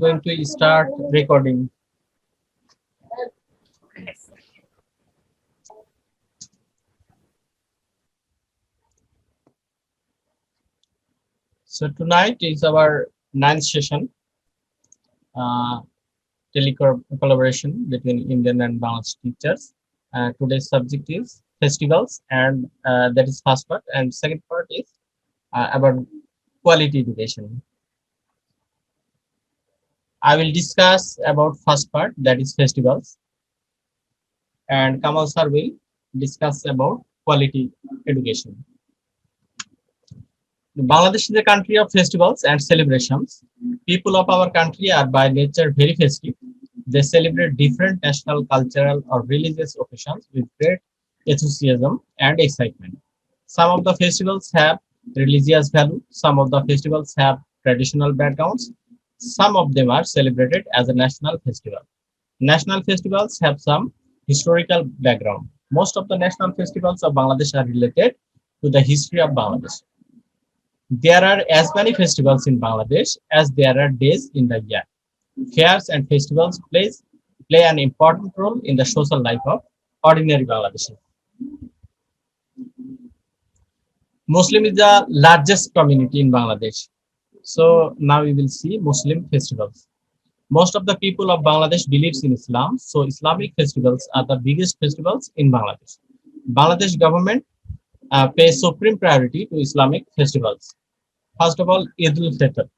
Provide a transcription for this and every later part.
Going to start recording. So tonight is our ninth session, uh, collaboration between Indian and Bangladesh teachers. Today's subject is festivals, and that is first part. And second part is about quality education. I will discuss about first part, that is festivals, and Kamal sir will discuss about quality education. Bangladesh is a country of festivals and celebrations. People of our country are by nature very festive. They celebrate different national, cultural, or religious occasions with great enthusiasm and excitement. Some of the festivals have religious value, some of the festivals have traditional backgrounds, some of them are celebrated as a national festival. National festivals have some historical background. Most of the national festivals of Bangladesh are related to the history of Bangladesh. There are as many festivals in Bangladesh as there are days in the year. Fairs and festivals play an important role in the social life of ordinary Bangladeshi. Muslim is the largest community in Bangladesh. So now we will see Muslim festivals. Most of the people of Bangladesh believes in Islam, so Islamic festivals are the biggest festivals in Bangladesh. Bangladesh government pays supreme priority to Islamic festivals. First of all, Eid al-Fitr.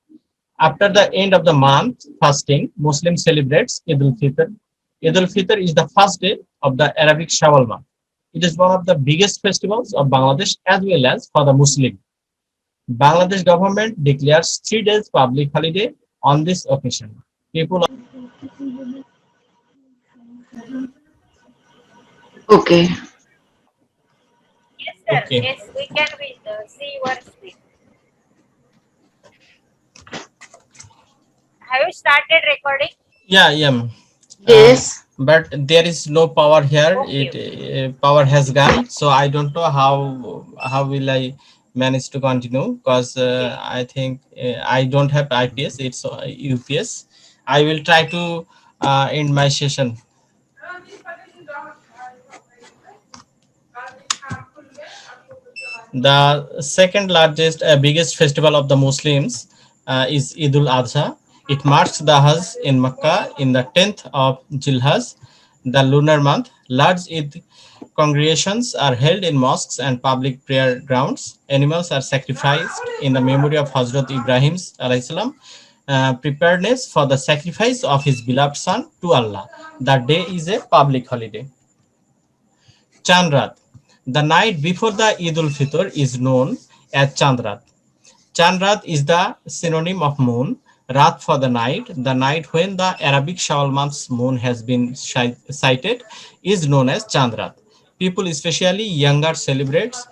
After the end of the month fasting, Muslim celebrates Eid al-Fitr. Eid al-Fitr is the first day of the Arabic Shawwal month. It is one of the biggest festivals of Bangladesh as well as for the Muslim. Bangladesh government declares 3 days public holiday on this occasion. People Okay. Yes, sir. okay. Yes, we can see your screen. Have you started recording? Yeah. Uh, Yes. but there is no power here. Okay, It okay. power has gone, so I don't know how will I manage to continue because Okay. I think I don't have IPS. It's UPS. I will try to end my session. The second largest, biggest festival of the Muslims is Eid al-Adha. It marks the Hajj in Mecca in the 10th of Jilhaz, the lunar month. Large Eid congregations are held in mosques and public prayer grounds. Animals are sacrificed in the memory of Hazrat Ibrahim's alayhi salam. Preparedness for the sacrifice of his beloved son to Allah. The day is a public holiday. Chandrat. The night before the Eid ul-Fitr is known as Chandrat. Chandrat is the synonym of moon. Rat for the night when the Arabic Shawwal month's moon has been sighted, is known as Chandrat. People, especially younger, celebrates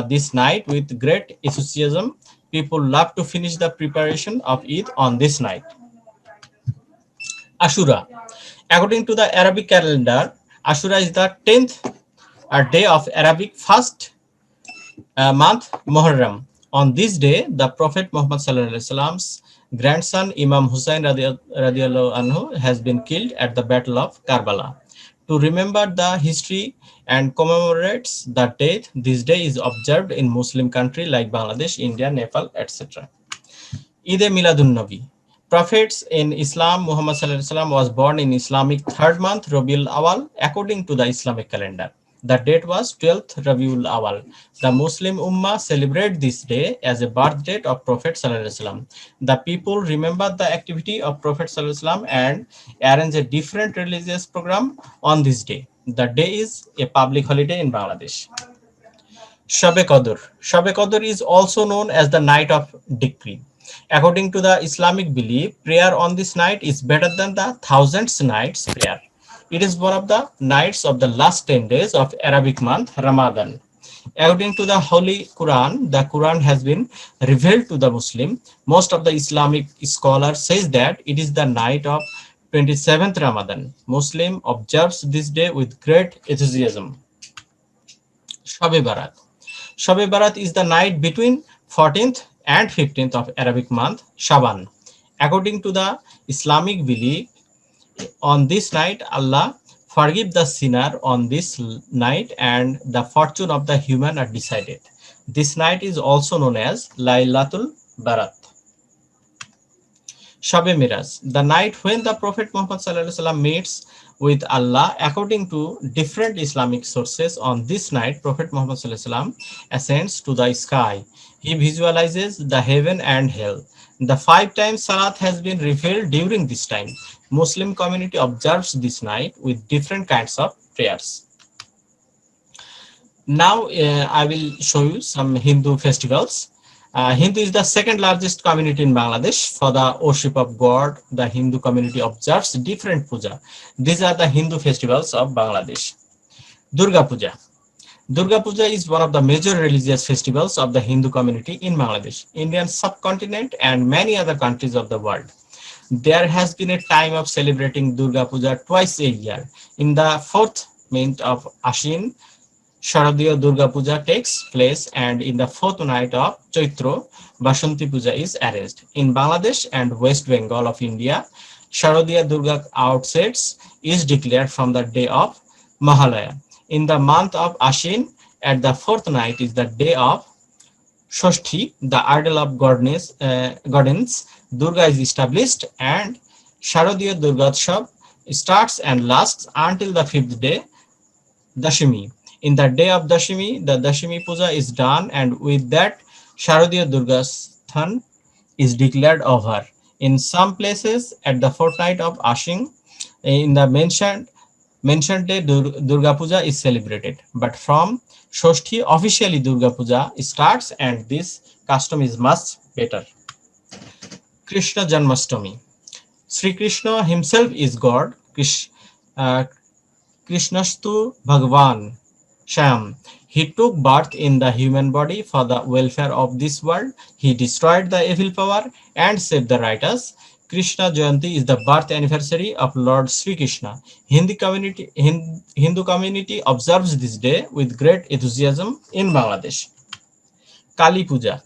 this night with great enthusiasm. People love to finish the preparation of Eid on this night. Ashura. According to the Arabic calendar, Ashura is the 10th day of Arabic fast month Muharram. On this day, the Prophet Muhammad Sallallahu Alaihi Wasallam's grandson Imam Hussein radiallahu anhu has been killed at the Battle of Karbala. To remember the history and commemorates the date, this day is observed in Muslim country like Bangladesh, India, Nepal, etc. Eid Miladun Nabi. Prophets in Islam, Muhammad Sallallahu Alaihi Wasallam was born in Islamic third month, Rabiul Awal, according to the Islamic calendar. The date was 12th Rabiul Awal. The Muslim Ummah celebrate this day as a birth date of Prophet Sallallahu Alaihi Wasallam. The people remember the activity of Prophet Sallallahu Alaihi Wasallam and arrange a different religious program on this day. The day is a public holiday in Bangladesh. Shabe Qadr. Shabe Qadr is also known as the night of decree. According to the Islamic belief, prayer on this night is better than the thousandth nights prayer. It is one of the nights of the last 10 days of Arabic month Ramadan. According to the Holy Quran, the Quran has been revealed to the Muslim. Most of the Islamic scholars says that it is the night of 27th Ramadan. Muslim observes this day with great enthusiasm. Shabe Barat. Shabe Barat is the night between 14th and 15th of Arabic month Shaban. According to the Islamic belief, on this night, Allah forgive the sinner on this night and the fortune of the human are decided. This night is also known as Laylatul Barat. Shabe Miraj, the night when the Prophet Muhammad meets with Allah. According to different Islamic sources, on this night, Prophet Muhammad ascends to the sky. He visualizes the heaven and hell. The 5 times Salat has been revealed during this time. Muslim community observes this night with different kinds of prayers. Now I will show you some Hindu festivals. Hindu is the second largest community in Bangladesh. For the worship of God, the Hindu community observes different puja. These are the Hindu festivals of Bangladesh. Durga Puja. Durga Puja is one of the major religious festivals of the Hindu community in Bangladesh, Indian subcontinent, and many other countries of the world. There has been a time of celebrating Durga Puja twice a year. In the fourth month of Ashin, Sharadiya Durga Puja takes place, and in the fourth night of Chaitro, Basanti Puja is arranged. In Bangladesh and West Bengal of India, Sharadiya Durga outsets is declared from the day of Meghalaya. In the month of Ashin, at the fourth night is the day of Shoshti, the idol of goddess Durga is established, and Sharadiya Durgotsav starts and lasts until the fifth day, Dashami. In the day of Dashami, the Dashami Puja is done, and with that, Sharadiya Durgasthan is declared over. In some places, at the fortnight of Ashing, in the mentioned day, Durga Puja is celebrated. But from Shoshti, officially Durga Puja starts, and this custom is much better. Krishna Janmashtami. Sri Krishna himself is God. Uh, Krishnastu Bhagwan Sham. He took birth in the human body for the welfare of this world. He destroyed the evil power and saved the righteous. Krishna Jayanti is the birth anniversary of Lord Sri Krishna. Hindu community observes this day with great enthusiasm in Bangladesh. Kali Puja.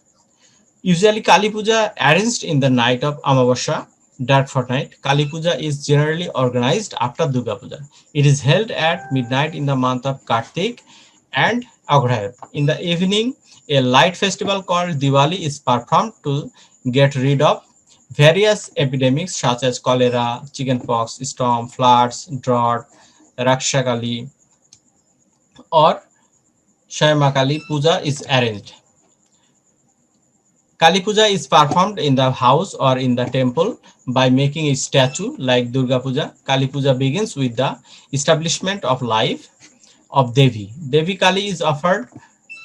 Usually Kali Puja arranged in the night of Amavasya, dark fortnight. Kali Puja is generally organized after Durga Puja. It is held at midnight in the month of Kartik and Agrayat. In the evening, a light festival called Diwali is performed to get rid of various epidemics such as cholera, chickenpox, storm, floods, drought, Raksha Kali, or Shayama Kali Puja is arranged. Kali Puja is performed in the house or in the temple by making a statue like Durga Puja. Kali Puja begins with the establishment of life of Devi. Devi Kali is offered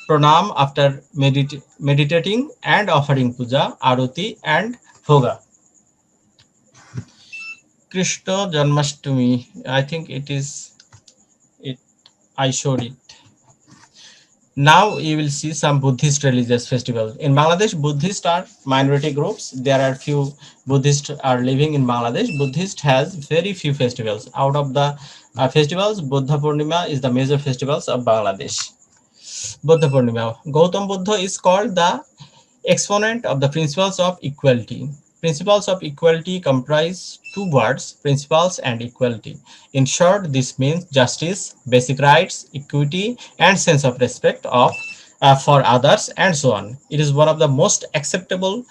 pranam after meditating and offering puja, arati, and bhoga. Krishna Janmashtami. I think it is it. I showed it. Now you will see some Buddhist religious festivals. In Bangladesh, Buddhists are minority groups. There are few Buddhists are living in Bangladesh. Buddhist has very few festivals. Out of the festivals, Buddha Purnima is the major festivals of Bangladesh. Buddha Purnima. Gautam Buddha is called the exponent of the principles of equality. Principles of equality comprise two words, principles and equality. In short, this means justice, basic rights, equity, and sense of respect for others, and so on. It is one of the most acceptable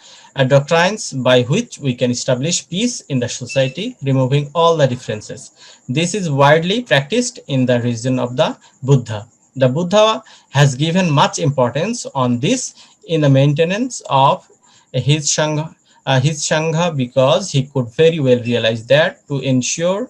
doctrines by which we can establish peace in the society, removing all the differences. This is widely practiced in the region of the Buddha. The Buddha has given much importance on this in the maintenance of his Sangha because he could very well realize that to ensure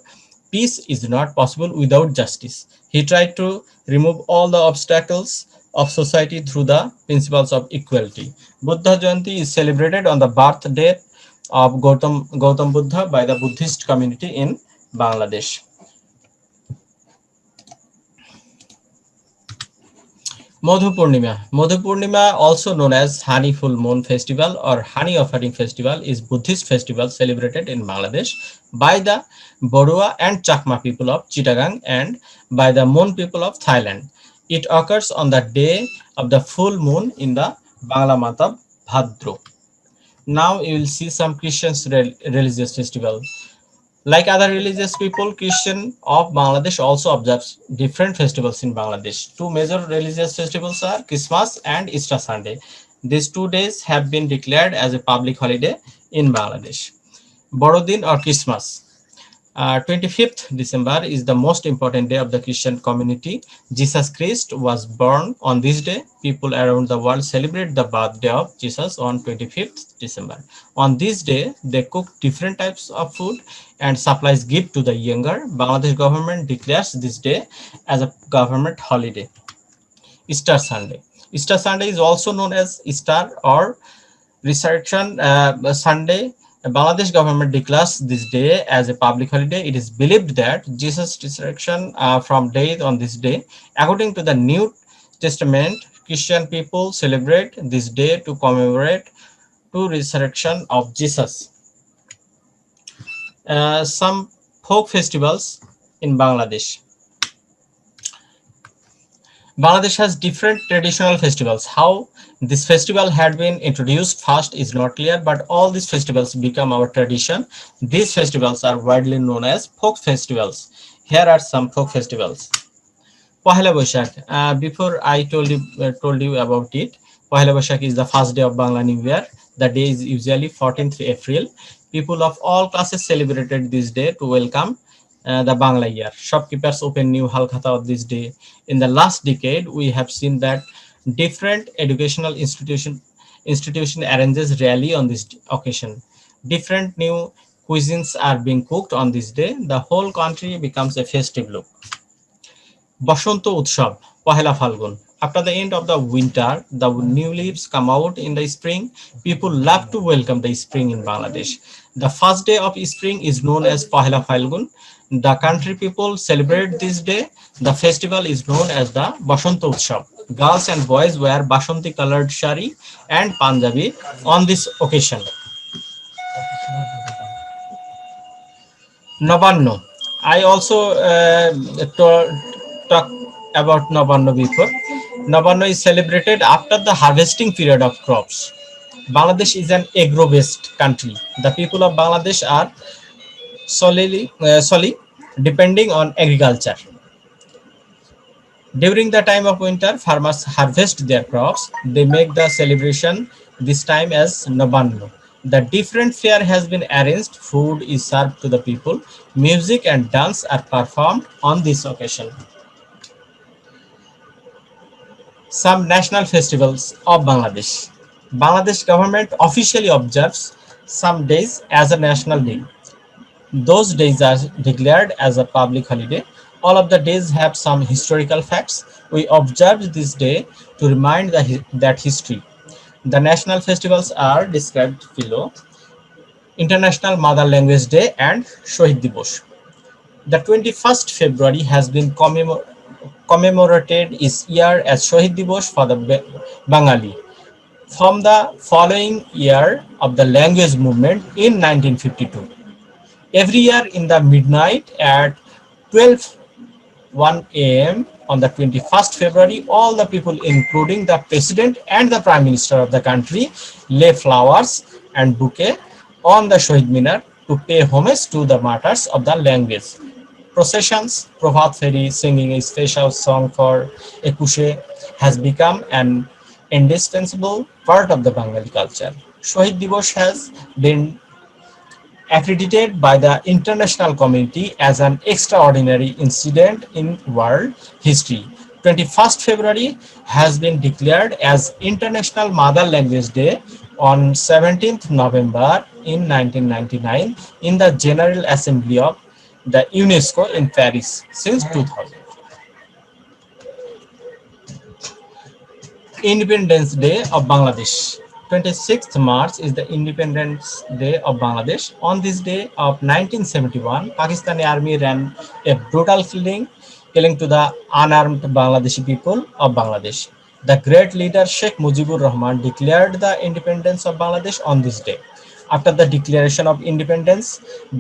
peace is not possible without justice. He tried to remove all the obstacles of society through the principles of equality. Buddha Jayanti is celebrated on the birthday of Gautam Buddha by the Buddhist community in Bangladesh. Madhu Purnima. Madhu Purnima, also known as Honey Full Moon Festival or Honey Offering Festival, is Buddhist festival celebrated in Bangladesh by the Borua and Chakma people of Chittagong and by the Mon people of Thailand. It occurs on the day of the full moon in the Bangla month of Bhadro. Now you will see some Christians religious festival. Like other religious people, Christian of Bangladesh also observes different festivals in Bangladesh. Two major religious festivals are Christmas and Easter Sunday. These 2 days have been declared as a public holiday in Bangladesh. Borodin or Christmas. 25th December is the most important day of the Christian community. Jesus Christ was born on this day. People around the world celebrate the birthday of Jesus on 25th December. On this day, they cook different types of food and supplies gift to the younger. Bangladesh government declares this day as a government holiday. Easter Sunday. Easter Sunday is also known as Easter or Resurrection Sunday. Bangladesh government declares this day as a public holiday. It is believed that Jesus' resurrection from death on this day. According to the New Testament, Christian people celebrate this day to commemorate to resurrection of Jesus. Some folk festivals in Bangladesh. Bangladesh has different traditional festivals. How this festival had been introduced first is not clear, but all these festivals become our tradition. These festivals are widely known as folk festivals. Here are some folk festivals. Pahela Boishakh. Before I told you about it, Pahela Boishakh is the first day of Bangla New Year. The day is usually 14th April. People of all classes celebrated this day to welcome the Bangla year. Shopkeepers open new halkhata of this day. In the last decade, we have seen that different educational institution arranges rally on this occasion. Different new cuisines are being cooked on this day. The whole country becomes a festive look. বসন্ত উৎসব পহেলা ফাল্গুন. After the end of the winter, the new leaves come out in the spring. People love to welcome the spring in Bangladesh. The first day of spring is known as Pahela Falgun. The country people celebrate this day. The festival is known as the Basanta Utsav. Girls and boys wear Basanti colored shari and Punjabi on this occasion. Nabanno. I also talk about Nabanno before. Nabanno is celebrated after the harvesting period of crops. Bangladesh is an agro-based country. The people of Bangladesh are solely depending on agriculture. During the time of winter, farmers harvest their crops. They make the celebration this time as Nabanno. The different fare has been arranged, food is served to the people, music and dance are performed on this occasion. Some national festivals of Bangladesh. Bangladesh government officially observes some days as a national day. Those days are declared as a public holiday. All of the days have some historical facts. We observe this day to remind that history. The national festivals are described below. International Mother Language Day and Shohid Divos. The 21st February has been commemorated each year as Shohid Divos for the Bengali from the following year of the language movement in 1952. Every year in the midnight at 12:01 a.m. on the 21st February, all the people, including the president and the prime minister of the country, lay flowers and bouquet on the Shohid Minar to pay homage to the martyrs of the language. Processions, Prabhat Feri singing a special song for Ekushe has become an indispensable part of the Bengali culture. Shohid Divos has been accredited by the international community as an extraordinary incident in world history. 21st February has been declared as International Mother Language Day on 17th November in 1999 in the General Assembly of the UNESCO in Paris since 2000. Independence Day of Bangladesh. 26th March is the Independence Day of Bangladesh. On this day of 1971, Pakistani army ran a brutal killing to the unarmed Bangladeshi people of Bangladesh. The great leader Sheikh Mujibur Rahman declared the independence of Bangladesh on this day. After the declaration of independence,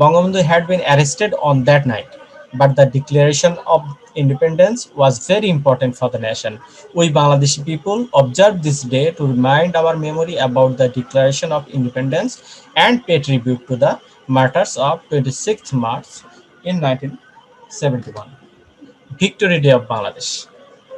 Bangabandhu had been arrested on that night. but the declaration of independence was very important for the nation. We Bangladeshi people observe this day to remind our memory about the declaration of independence and pay tribute to the martyrs of 26th March in 1971. Victory Day of Bangladesh.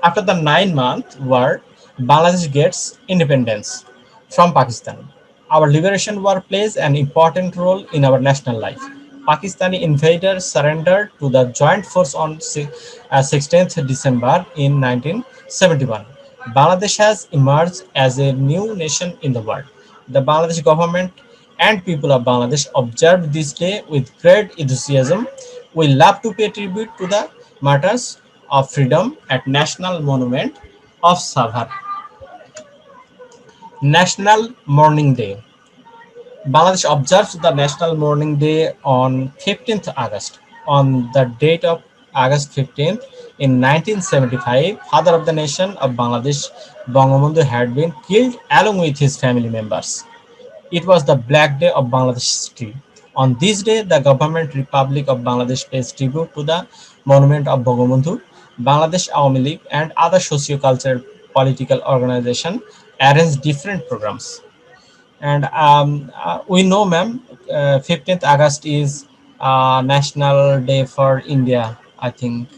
After the 9-month war, Bangladesh gets independence from Pakistan. Our liberation war plays an important role in our national life. Pakistani invaders surrendered to the joint force on 16th December in 1971. Bangladesh has emerged as a new nation in the world. The Bangladesh government and people of Bangladesh observed this day with great enthusiasm. We love to pay tribute to the martyrs of freedom at National Monument of Savar. National Mourning Day. Bangladesh observes the National Mourning Day on 15th August. On the date of August 15th, in 1975, father of the nation of Bangladesh, Bangabandhu, had been killed along with his family members. It was the Black Day of Bangladesh history. On this day, the Government Republic of Bangladesh pays tribute to the monument of Bangabandhu. Bangladesh Awami League and other socio-cultural political organizations arrange different programs. And we know, ma'am, 15th August is National Day for India, I think.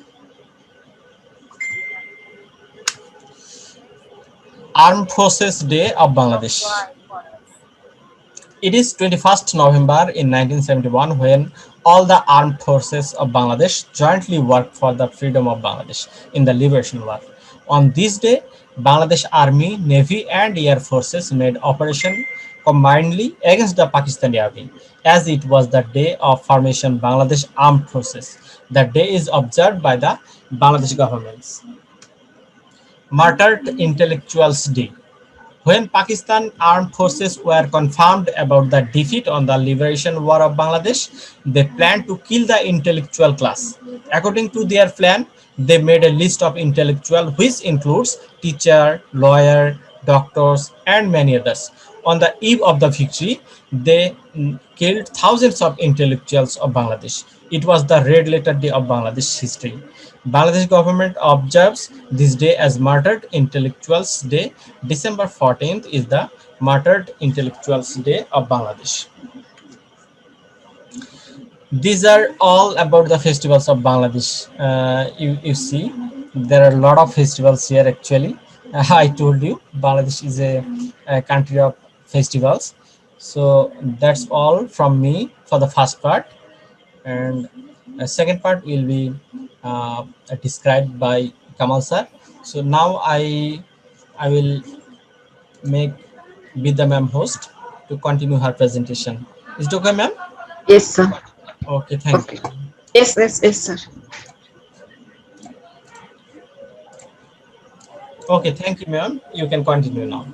Armed Forces Day of of Bangladesh. joy for us. It is 21st November in 1971 when all the armed forces of Bangladesh jointly worked for the freedom of Bangladesh in the liberation war. On this day, Bangladesh Army, Navy and Air Forces made operation combinedly against the Pakistani Army as it was the day of formation Bangladesh Armed Forces. The day is observed by the Bangladesh governments. Martyred Intellectuals Day. When Pakistan armed forces were confirmed about the defeat on the liberation war of Bangladesh, they planned to kill the intellectual class. According to their plan, they made a list of intellectuals which includes teacher, lawyer, doctors, and many others. On the eve of the victory, they killed thousands of intellectuals of Bangladesh. It was the red letter day of Bangladesh history. Bangladesh government observes this day as Martyred Intellectuals Day. December 14th is the Martyred Intellectuals Day of Bangladesh. These are all about the festivals of Bangladesh. You see, there are a lot of festivals here actually. I told you, Bangladesh is a country of festivals. So that's all from me for the first part. And the second part will be uh, described by Kamal sir. So now I will make Bidya ma'am host to continue her presentation. Is it okay, ma'am? Yes, sir. Okay, thank Okay. you. Yes, sir. Okay, thank you, ma'am. You can continue now.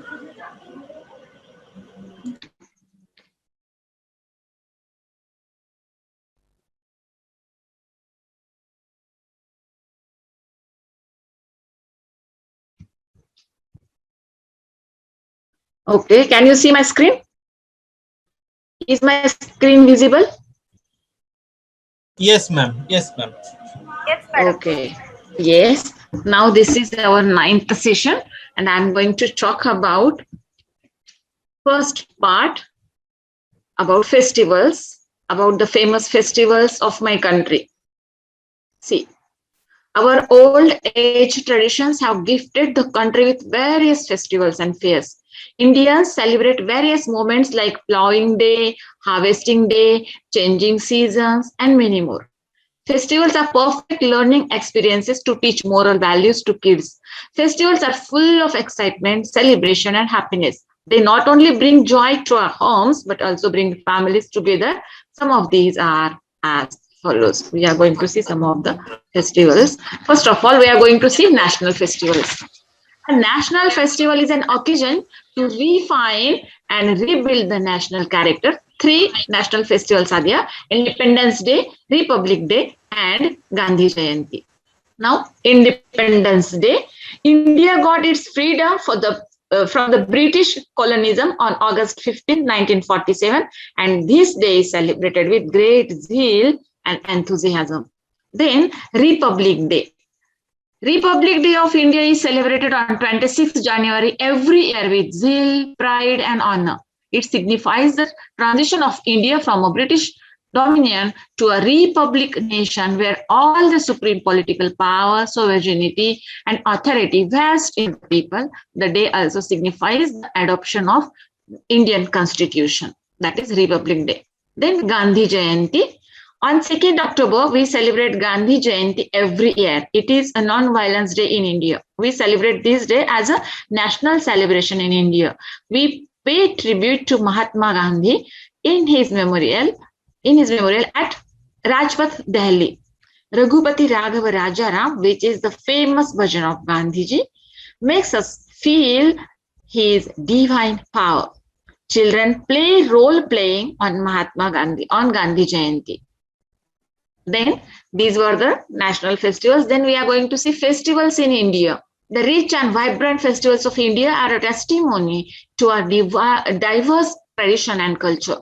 Okay. Can you see my screen? Is my screen visible? Yes, ma'am. Yes, ma'am. Yes, madam. Okay. Yes. Now this is our ninth session, and I'm going to talk about first part about festivals, about the famous festivals of my country. See, our old age traditions have gifted the country with various festivals and fairs. Indians celebrate various moments like plowing day, harvesting day, changing seasons, and many more. Festivals are perfect learning experiences to teach moral values to kids. Festivals are full of excitement, celebration, and happiness. They not only bring joy to our homes, but also bring families together. Some of these are as follows. We are going to see some of the festivals. First of all, we are going to see national festivals. A national festival is an occasion to refine and rebuild the national character. Three national festivals are there: Independence Day, Republic Day, and Gandhi Jayanti. Now, Independence Day. India got its freedom from the British colonialism on August 15, 1947, and this day is celebrated with great zeal and enthusiasm. Then Republic Day. Republic Day of India is celebrated on 26th January every year with zeal, pride, and honor. It signifies the transition of India from a British dominion to a republic nation where all the supreme political power, sovereignty, and authority vest in the people. The day also signifies the adoption of Indian Constitution. That is Republic Day. Then Gandhi Jayanti. On 2nd October, we celebrate Gandhi Jayanti every year. It is a non-violence day in India. We celebrate this day as a national celebration in India. We pay tribute to Mahatma Gandhi in his memorial at Rajpath, Delhi. Raghupati Raghava Rajaram, which is the famous version of Gandhiji, makes us feel his divine power. Children play role playing on Mahatma Gandhi, on Gandhi Jayanti. Then these were the national festivals. Then we are going to see festivals in India. The rich and vibrant festivals of India are a testimony to our diverse tradition and culture.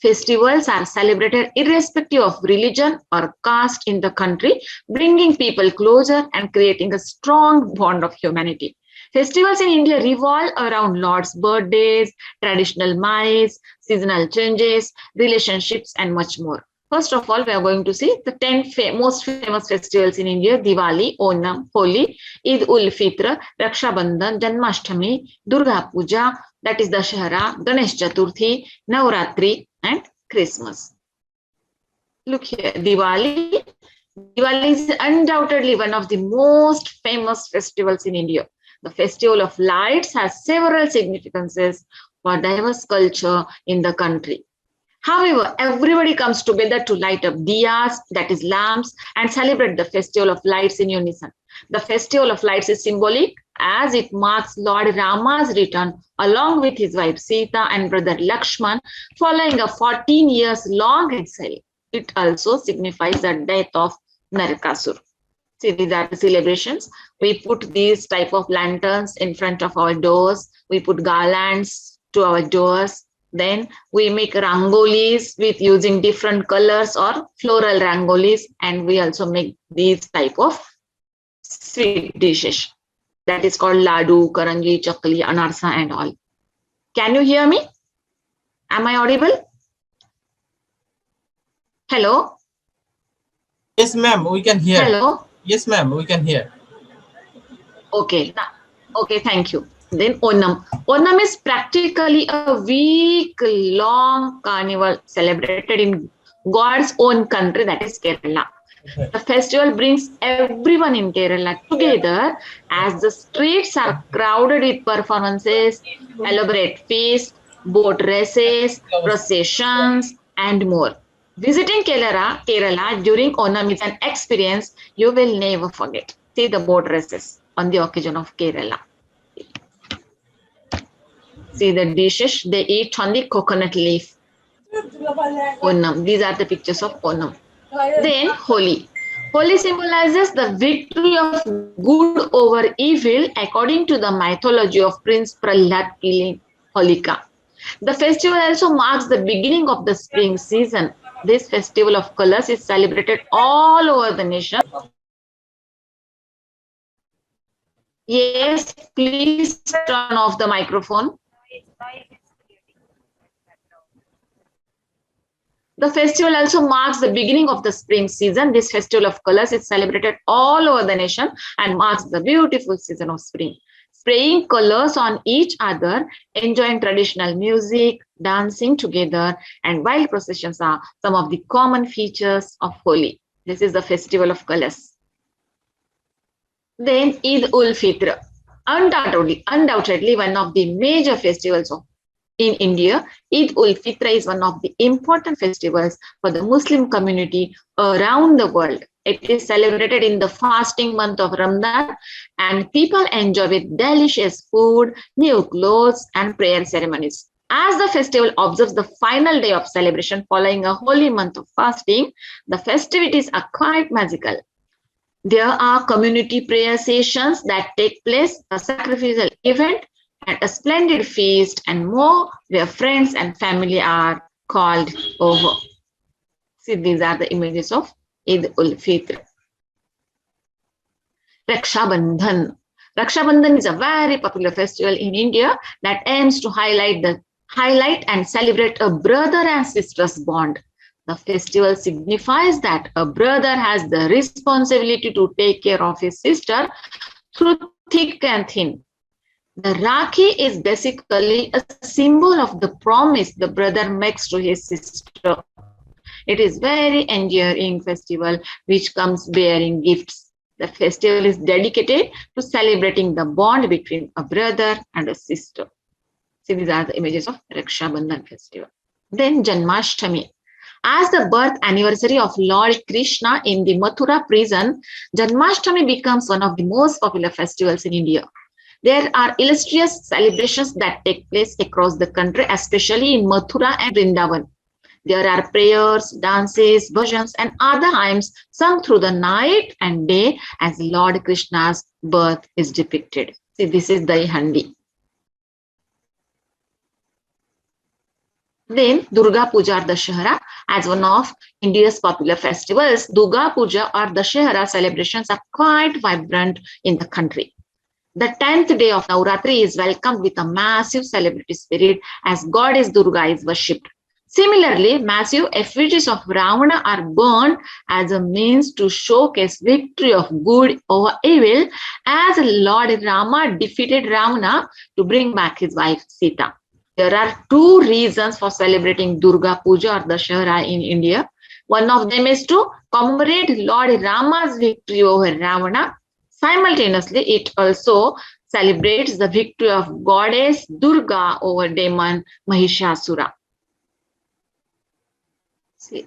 Festivals are celebrated irrespective of religion or caste in the country, bringing people closer and creating a strong bond of humanity. Festivals in India revolve around Lord's birthdays, traditional mice, seasonal changes, relationships, and much more. First of all, we are going to see the 10 most famous festivals in India: Diwali, Onam, Holi, Eid ul Fitr, Rakshabandhan, Janmashtami, Durga Puja, that is Dashahara, Ganesh Chaturthi, Navratri, and Christmas. Look here, Diwali. Diwali is undoubtedly one of the most famous festivals in India. The festival of lights has several significances for diverse culture in the country. However, everybody comes together to light up diyas, that is lamps, and celebrate the festival of lights in unison. The festival of lights is symbolic as it marks Lord Rama's return along with his wife Sita and brother Lakshman following a 14 years long exile. It also signifies the death of Narakasur. See, these are the celebrations. We put these type of lanterns in front of our doors. We put garlands to our doors. Then we make rangolis with using different colors or floral rangolis, and we also make these type of sweet dishes. That is called ladu, karanji, chakli, anarsa, and all. Can you hear me? Am I audible? Hello? Yes, ma'am, we can hear. Hello? Yes, ma'am, we can hear. Okay. Okay, thank you. Then Onam. Onam is practically a week-long carnival celebrated in God's own country, that is Kerala. Okay. The festival brings everyone in Kerala together as the streets are crowded with performances, elaborate feasts, boat races, processions, and more. Visiting Kerala during Onam is an experience you will never forget. See the boat races on the occasion of Kerala. See the dishes they eat on the coconut leaf. Onam. These are the pictures of Onam. Then Holi. Holi symbolizes the victory of good over evil according to the mythology of Prince Prahlad killing Holika. The festival also marks the beginning of the spring season. This festival of colors is celebrated all over the nation. Yes, please turn off the microphone. The festival also marks the beginning of the spring season. This festival of colors is celebrated all over the nation and marks the beautiful season of spring. Spraying colors on each other, enjoying traditional music, dancing together, and wild processions are some of the common features of Holi. This is the festival of colors. Then Eid ul Fitr. Undoubtedly one of the major festivals in India. Eid ul Fitr is one of the important festivals for the Muslim community around the world. It is celebrated in the fasting month of Ramadan, and people enjoy with delicious food, new clothes, and prayer ceremonies. As the festival observes the final day of celebration following a holy month of fasting, the festivities are quite magical. There are community prayer sessions that take place, a sacrificial event, and a splendid feast, and more where friends and family are called over. See, these are the images of Eid ul Fitr. Rakshabandhan. Rakshabandhan is a very popular festival in India that aims to highlight and celebrate a brother and sister's bond. The festival signifies that a brother has the responsibility to take care of his sister through thick and thin. The Rakhi is basically a symbol of the promise the brother makes to his sister. It is very enduring festival which comes bearing gifts. The festival is dedicated to celebrating the bond between a brother and a sister. See, these are the images of Rakshabandhan festival. Then Janmashtami. As the birth anniversary of Lord Krishna in the Mathura prison, Janmashtami becomes one of the most popular festivals in India. There are illustrious celebrations that take place across the country, especially in Mathura and Vrindavan. There are prayers, dances, bhajans, and other hymns sung through the night and day as Lord Krishna's birth is depicted. See, this is the Handi. Then Durga Puja or Dashahara, as one of India's popular festivals, Durga Puja or Dashahara celebrations are quite vibrant in the country. The 10th day of Navratri is welcomed with a massive celebratory spirit as goddess Durga is worshipped. Similarly, massive effigies of Ravana are burned as a means to showcase victory of good over evil, as Lord Rama defeated Ravana to bring back his wife Sita. There are two reasons for celebrating Durga Puja or Dashahara in India. One of them is to commemorate Lord Rama's victory over Ravana. Simultaneously, it also celebrates the victory of goddess Durga over demon Mahishasura. See.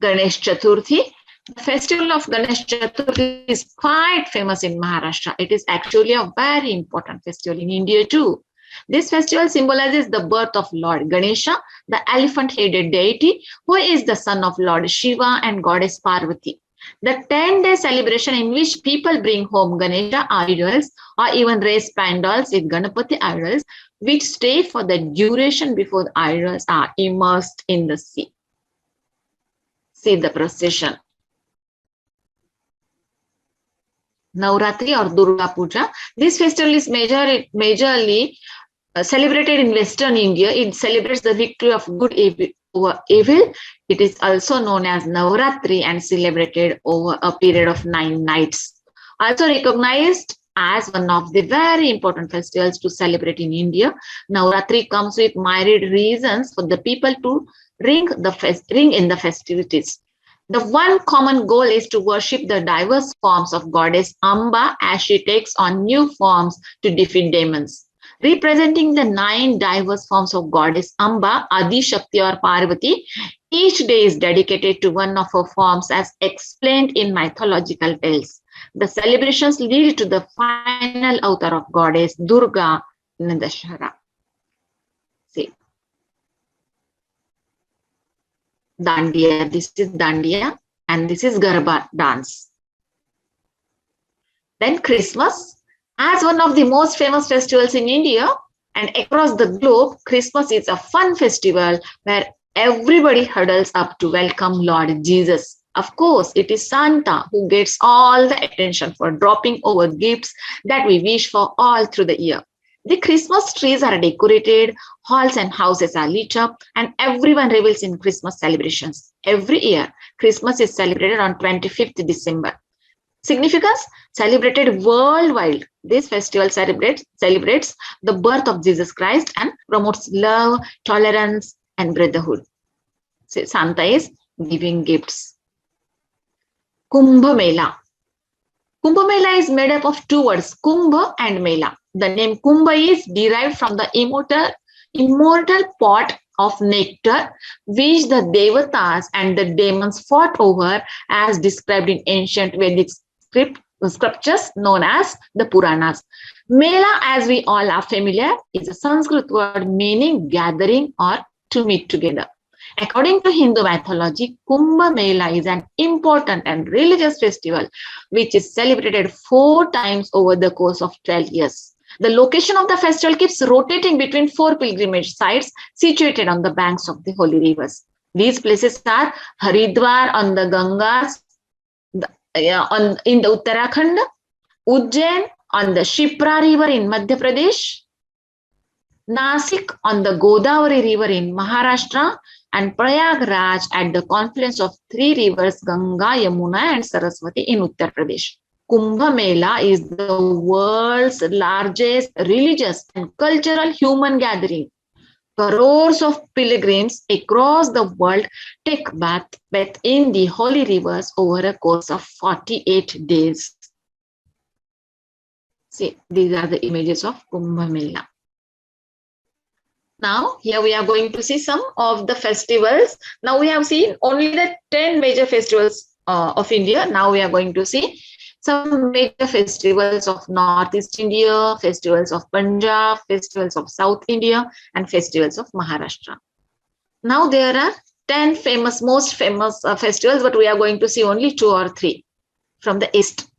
Ganesh Chaturthi. The festival of Ganesh Chaturthi is quite famous in Maharashtra. It is actually a very important festival in India too. This festival symbolizes the birth of Lord Ganesha, the elephant-headed deity, who is the son of Lord Shiva and goddess Parvati. The 10-day celebration in which people bring home Ganesha idols or even raise pandals with Ganapati idols, which stay for the duration before the idols are immersed in the sea. See the procession. Navratri or Durga Puja. This festival is majorly celebrated in Western India. It celebrates the victory of good over evil. It is also known as Navratri and celebrated over a period of 9 nights. Also recognized as one of the very important festivals to celebrate in India, Navratri comes with myriad reasons for the people to ring in the festivities. The one common goal is to worship the diverse forms of goddess Amba as she takes on new forms to defeat demons. Representing the 9 diverse forms of goddess Amba, Adi Shakti or Parvati, each day is dedicated to one of her forms as explained in mythological tales. The celebrations lead to the final avatar of goddess Durga in Dashahara. See. Dandiya, this is Dandiya and this is Garba dance. Then Christmas. As one of the most famous festivals in India and across the globe, Christmas is a fun festival where everybody huddles up to welcome Lord Jesus. Of course, it is Santa who gets all the attention for dropping over gifts that we wish for all through the year. The Christmas trees are decorated, halls and houses are lit up, and everyone revels in Christmas celebrations. Every year, Christmas is celebrated on 25th December. Significance? Celebrated worldwide. This festival celebrates the birth of Jesus Christ and promotes love, tolerance, and brotherhood. So Santa is giving gifts. Kumbh Mela. Kumbh Mela is made up of 2 words, Kumbh and Mela. The name Kumbh is derived from the immortal pot of nectar which the Devatas and the demons fought over as described in ancient Vedic scriptures known as the Puranas. Mela, as we all are familiar, is a Sanskrit word meaning gathering or to meet together. According to Hindu mythology, Kumbh Mela is an important and religious festival which is celebrated 4 times over the course of 12 years. The location of the festival keeps rotating between 4 pilgrimage sites situated on the banks of the holy rivers. These places are Haridwar on the Gangas, in the Uttarakhand, Ujjain on the Shipra River in Madhya Pradesh, Nasik on the Godavari River in Maharashtra, and Prayagraj at the confluence of three rivers Ganga, Yamuna, and Saraswati in Uttar Pradesh. Kumbh Mela is the world's largest religious and cultural human gathering. Crores of pilgrims across the world take bath in the holy rivers over a course of 48 days. See, these are the images of Kumbh Mela. Now, here we are going to see some of the festivals. Now, we have seen only the 10 major festivals of India. Now, we are going to see some major festivals of Northeast India, festivals of Punjab, festivals of South India, and festivals of Maharashtra. Now, there are 10 most famous festivals, but we are going to see only 2 or 3 from the East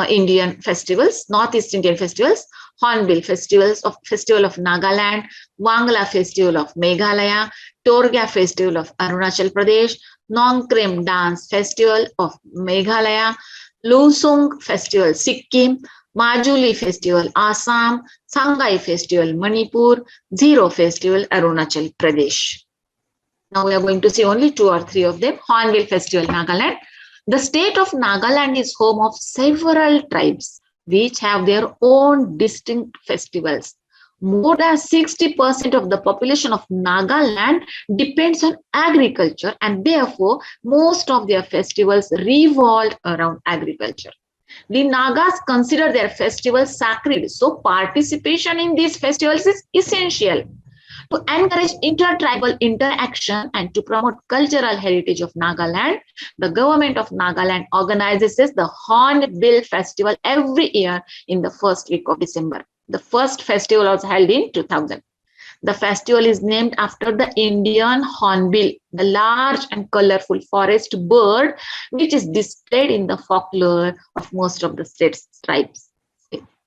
Indian festivals, Northeast Indian festivals. Hornbill Festival of Nagaland, Bangla Festival of Meghalaya, Durga Festival of Arunachal Pradesh, Nongkrem Dance Festival of Meghalaya, Lusung Festival Sikkim, Majuli Festival Assam, Sangai Festival Manipur, Zero Festival Arunachal Pradesh. Now we are going to see only 2 or 3 of them. Hornbill Festival Nagaland. The state of Nagaland is home of several tribes which have their own distinct festivals. More than 60% of the population of Nagaland depends on agriculture, and therefore most of their festivals revolve around agriculture. The Nagas consider their festivals sacred, so participation in these festivals is essential. To encourage intertribal interaction and to promote cultural heritage of Nagaland, the government of Nagaland organizes the Hornbill Festival every year in the first week of December. The first festival was held in 2000. The festival is named after the Indian hornbill, the large and colorful forest bird, which is displayed in the folklore of most of the state's tribes.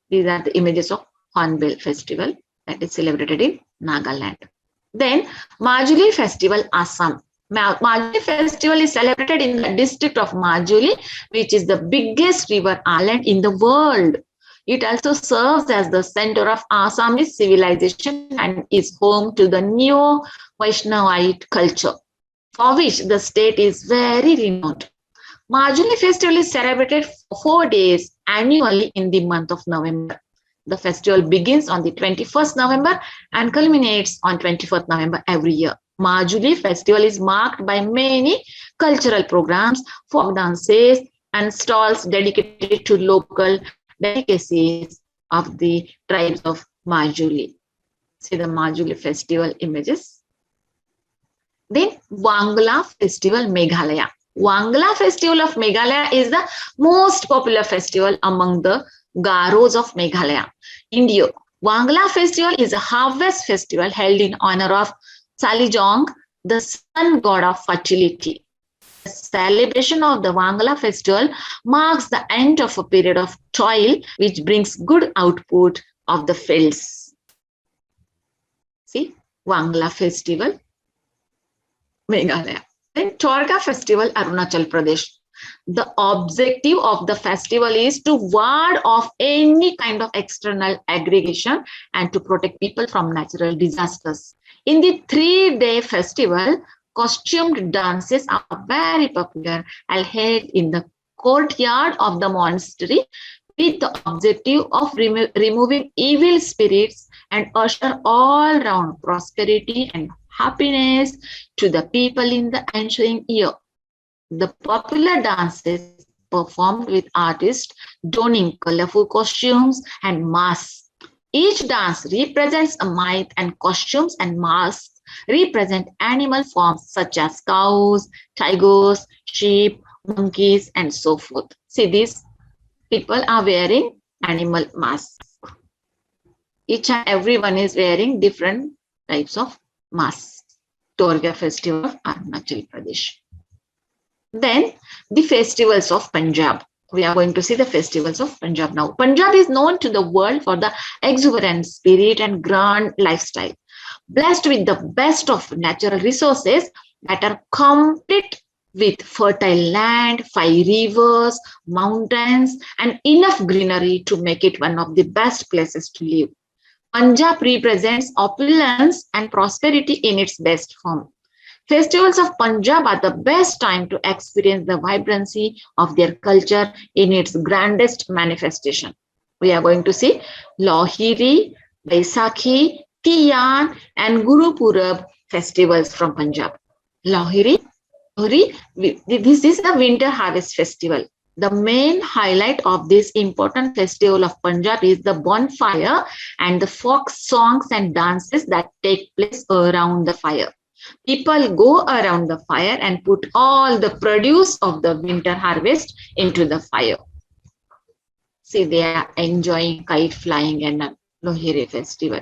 These are the images of Hornbill Festival that is celebrated in Nagaland. Then Marjorie Festival, Assam. Marjorie Festival is celebrated in the district of Marjorie, which is the biggest river island in the world. It also serves as the center of Assamese civilization and is home to the Neo-Vaishnavite culture, for which the state is very renowned. Marjorie Festival is celebrated for 4 days annually in the month of November. The festival begins on the 21st November and culminates on 24th November every year. Marjorie Festival is marked by many cultural programs, folk dances, and stalls dedicated to local delicacies of the tribes of Marjorie. See the Marjorie Festival images. Then Bangla Festival, Meghalaya. Bangla Festival of Meghalaya is the most popular festival among the Garos of Meghalaya. India. Bangla Festival is a harvest festival held in honor of Salijong, the sun god of fertility. The celebration of the Bangla Festival marks the end of a period of toil, which brings good output of the fields. See, Bangla Festival, Meghalaya. Then Durga Festival, Arunachal Pradesh. The objective of the festival is to ward off any kind of external aggregation and to protect people from natural disasters. In the 3-day festival, costumed dances are very popular and held in the courtyard of the monastery with the objective of removing evil spirits and usher all round prosperity and happiness to the people in the ensuing year. The popular dances performed with artists donning colorful costumes and masks. Each dance represents a myth, and costumes and masks represent animal forms such as cows, tigers, sheep, monkeys, and so forth. See, these people are wearing animal masks. Each and everyone is wearing different types of masks. Durga Festival of Arunachal Pradesh. Then the festivals of Punjab. We are going to see the festivals of Punjab now. Punjab is known to the world for the exuberant spirit and grand lifestyle. Blessed with the best of natural resources that are complete with fertile land, 5 rivers, mountains, and enough greenery to make it one of the best places to live. Punjab represents opulence and prosperity in its best form. Festivals of Punjab are the best time to experience the vibrancy of their culture in its grandest manifestation. We are going to see Lohri, Baisakhi, Tiyan, and Guru Purab festivals from Punjab. Lohri, this is a winter harvest festival. The main highlight of this important festival of Punjab is the bonfire and the folk songs and dances that take place around the fire. People go around the fire and put all the produce of the winter harvest into the fire. See, they are enjoying kite flying and a Lohri festival.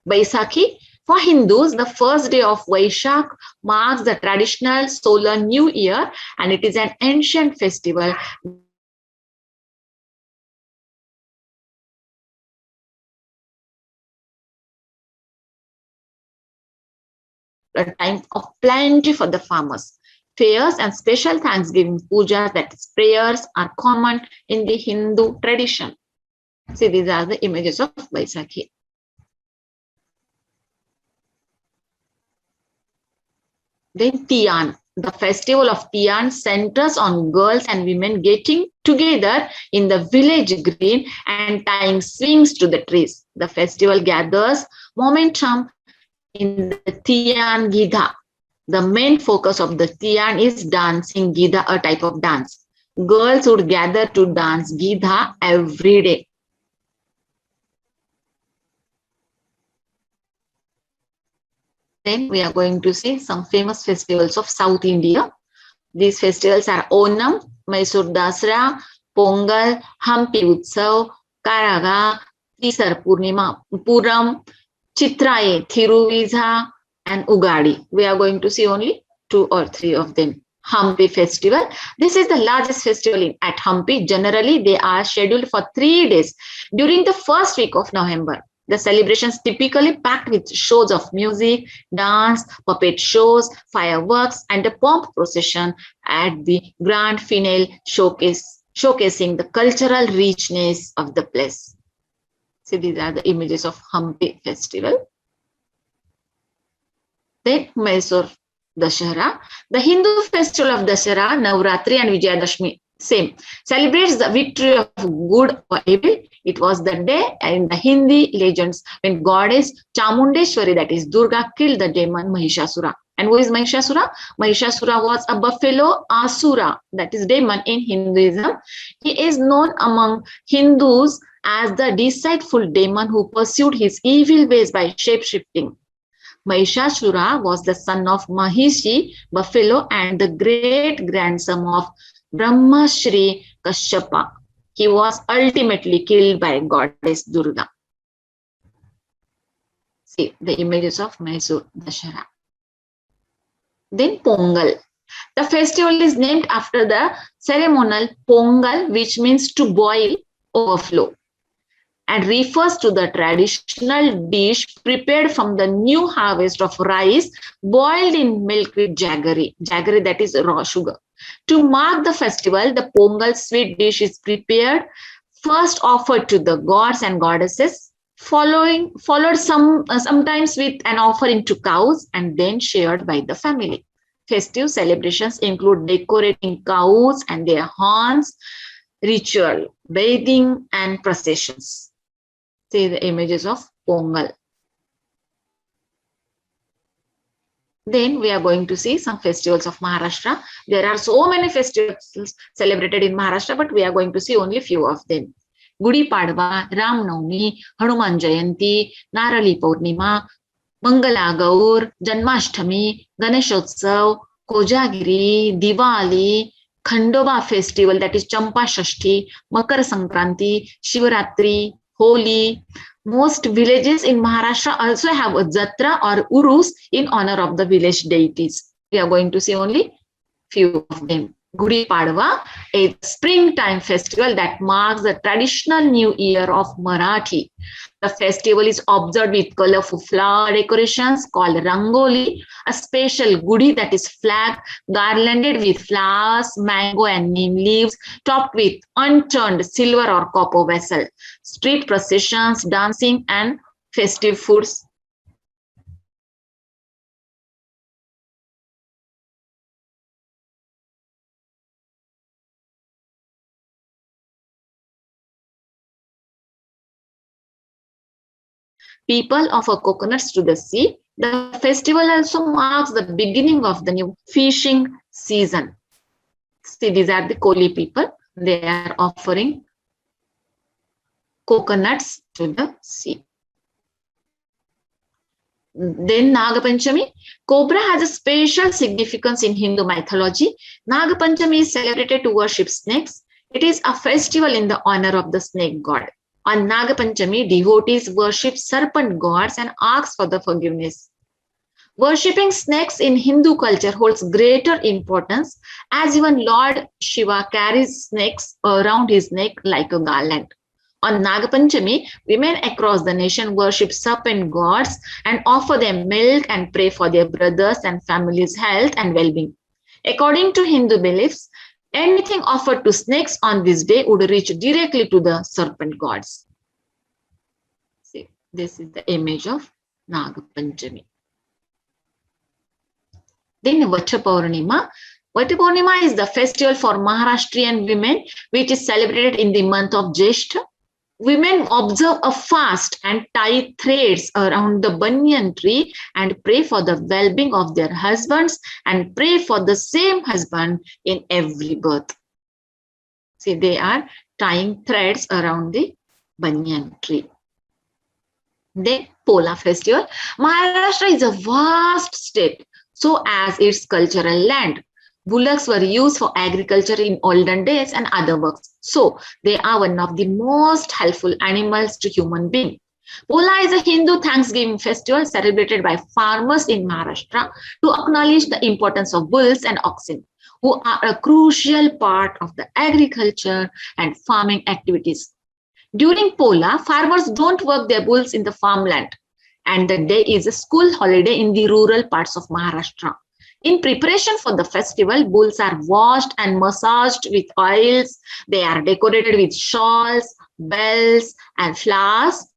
Baisakhi, for Hindus, the first day of Vaishak marks the traditional solar new year, and it is an ancient festival a time of plenty for the farmers. Fairs and special Thanksgiving pujas, that is prayers, are common in the Hindu tradition. See, these are the images of Baisakhi. Then Tiyan, the festival of Tiyan centers on girls and women getting together in the village green and tying swings to the trees. The festival gathers momentum in the Tiyan Gidha. The main focus of the Tiyan is dancing Gidha, a type of dance. Girls would gather to dance Gidha every day. Then we are going to see some famous festivals of South India. These festivals are Onam, Mysore Dasra, Pongal, Hampi Utsav, Karaga, Tisar Purnima, Puram, Chitraye, Thiruviza, and Ugadi. We are going to see only 2 or 3 of them. Hampi Festival. This is the largest festival at Hampi. Generally, they are scheduled for 3 days during the first week of November. The celebrations typically packed with shows of music, dance, puppet shows, fireworks, and a pomp procession at the grand finale showcasing the cultural richness of the place. See, these are the images of Hampi Festival. Then Mysore Dashara. The Hindu festival of Dashara, Navratri and Vijayadashmi, same, celebrates the victory of good or evil. It was the day in the Hindi legends when goddess Chamundeshwari, that is Durga, killed the demon Mahishasura. And who is Mahishasura? Mahishasura was a buffalo asura, that is demon in Hinduism. He is known among Hindus as the deceitful demon who pursued his evil ways by shape-shifting. Mahishasura was the son of Mahishi, buffalo, and the great-grandson of Brahmashri Kashyapa. He was ultimately killed by goddess Durga. See the images of Mysore Dashara. Then Pongal. The festival is named after the ceremonial Pongal, which means to boil, overflow, and refers to the traditional dish prepared from the new harvest of rice boiled in milk with jaggery. Jaggery, that is raw sugar. To mark the festival, the Pongal sweet dish is prepared, first offered to the gods and goddesses, followed sometimes with an offering to cows, and then shared by the family. Festive celebrations include decorating cows and their horns, ritual, bathing, and processions. See the images of Pongal. Then we are going to see some festivals of Maharashtra. There are so many festivals celebrated in Maharashtra, but we are going to see only a few of them. Gudi Padwa, Ram Navami, Hanuman Jayanti, Narali Purnima, Mangala Gaur, Janmashtami, Ganesha Utsav, Kojagiri, Diwali, Khandoba Festival, that is Champa Shashti, Makar Sankranti, Shivaratri, Holi. Most villages in Maharashtra also have a Jatra or Urus in honor of the village deities. We are going to see only few of them. Gudi Padwa, a springtime festival that marks the traditional new year of Marathi. The festival is observed with colorful flower decorations called Rangoli, a special gudi that is flag garlanded with flowers, mango and neem leaves, topped with unturned silver or copper vessel. Street processions, dancing and festive foods. People offer coconuts to the sea. The festival also marks the beginning of the new fishing season. See, these are the Koli people. They are offering coconuts to the sea. Then Nagapanchami. Cobra has a special significance in Hindu mythology. Nagapanchami is celebrated to worship snakes. It is a festival in the honor of the snake god. On Nagapanchami, devotees worship serpent gods and ask for the forgiveness. Worshipping snakes in Hindu culture holds greater importance as even Lord Shiva carries snakes around his neck like a garland. On Nagapanchami, women across the nation worship serpent gods and offer them milk and pray for their brothers and families' health and well-being. According to Hindu beliefs, anything offered to snakes on this day would reach directly to the serpent gods. See, this is the image of Nagapanchami. Then Vata Purnima. Vata Purnima is the festival for Maharashtrian women, which is celebrated in the month of Jeshta. Women observe a fast and tie threads around the banyan tree and pray for the well-being of their husbands and pray for the same husband in every birth. See, they are tying threads around the banyan tree. Then Pola festival. Maharashtra is a vast state, so as its cultural land. Bullocks were used for agriculture in olden days and other works. So they are one of the most helpful animals to human beings. Pola is a Hindu Thanksgiving festival celebrated by farmers in Maharashtra to acknowledge the importance of bulls and oxen, who are a crucial part of the agriculture and farming activities. During Pola, farmers don't work their bulls in the farmland, and the day is a school holiday in the rural parts of Maharashtra. In preparation for the festival, bulls are washed and massaged with oils. They are decorated with shawls, bells, and flowers,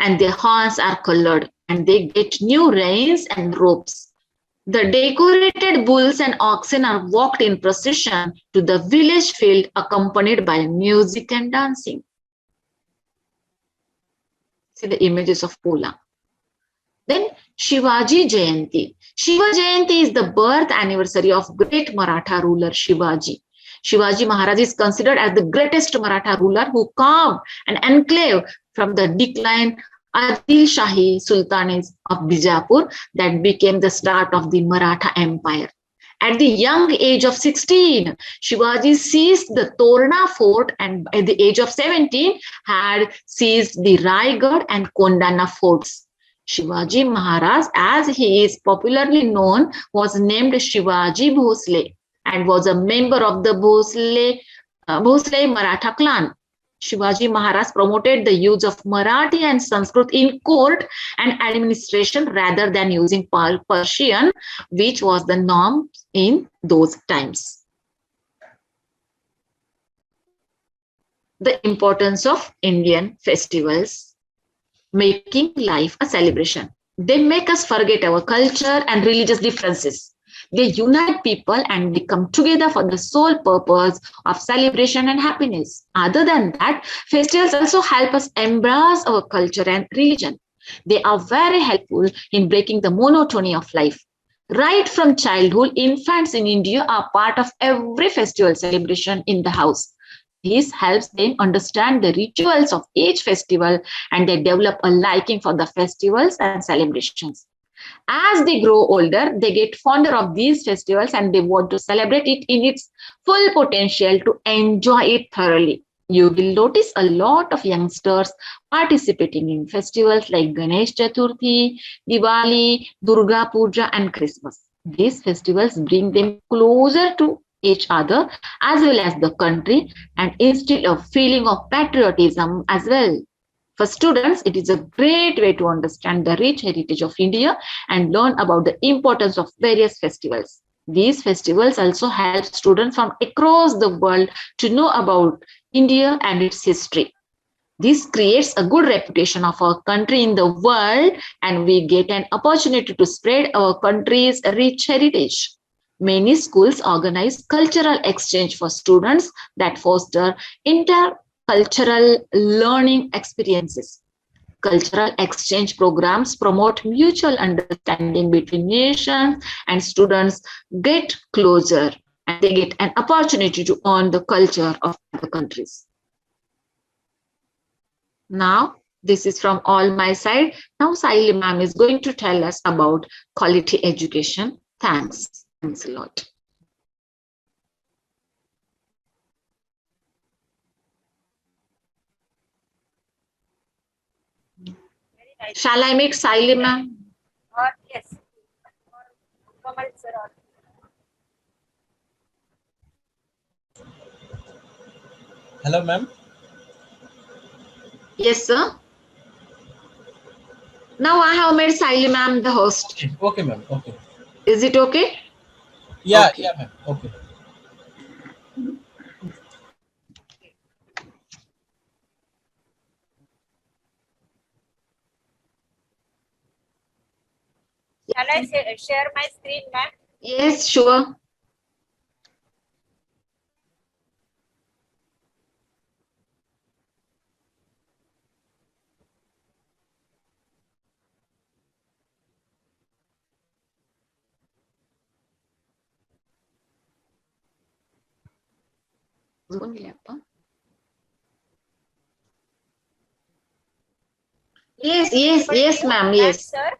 and their horns are colored, and they get new reins and ropes. The decorated bulls and oxen are walked in procession to the village field, accompanied by music and dancing. See the images of Pola. Then Shivaji Jayanti. Shiva Jayanti is the birth anniversary of great Maratha ruler Shivaji. Shivaji Maharaj is considered as the greatest Maratha ruler who calmed an enclave from the decline Adil Shahi Sultanates of Bijapur that became the start of the Maratha Empire. At the young age of 16, Shivaji seized the Torna fort and at the age of 17 had seized the Raigad and Kondana forts. Shivaji Maharaj, as he is popularly known, was named Shivaji Bhosle and was a member of the Bhosle Maratha clan. Shivaji Maharaj promoted the use of Marathi and Sanskrit in court and administration rather than using Persian, which was the norm in those times. The importance of Indian festivals, making life a celebration. They make us forget our culture and religious differences. They unite people and they come together for the sole purpose of celebration and happiness. Other than that, festivals also help us embrace our culture and religion. They are very helpful in breaking the monotony of life. Right from childhood, infants in India are part of every festival celebration in the house. This helps them understand the rituals of each festival and they develop a liking for the festivals and celebrations. As they grow older, they get fonder of these festivals and they want to celebrate it in its full potential to enjoy it thoroughly. You will notice a lot of youngsters participating in festivals like Ganesha Chaturthi, Diwali, Durga Puja, and Christmas. These festivals bring them closer to each other as well as the country and instill a feeling of patriotism as well. For students, it is a great way to understand the rich heritage of India and learn about the importance of various festivals. These festivals also help students from across the world to know about India and its history. This creates a good reputation of our country in the world, and we get an opportunity to spread our country's rich heritage. Many schools organize cultural exchange for students that foster intercultural learning experiences. Cultural exchange programs promote mutual understanding between nations, and students get closer and they get an opportunity to earn the culture of the countries. Now, this is from all my side. Now, Saili ma'am is going to tell us about quality education. Thanks. Thanks a lot. Very nice. Shall I make Saili ma'am? Or yes. Or Kamal sir. Or Hello, ma'am. Yes, sir. Now I have made Saili ma'am the host. Okay, ma'am. Okay. Is it okay? Yeah, Okay. yeah, ma'am. Okay. shall I share my screen, ma'am? Yes, sure. Yes, yes, Able to yes, you, ma'am. ma'am, Yes. sir.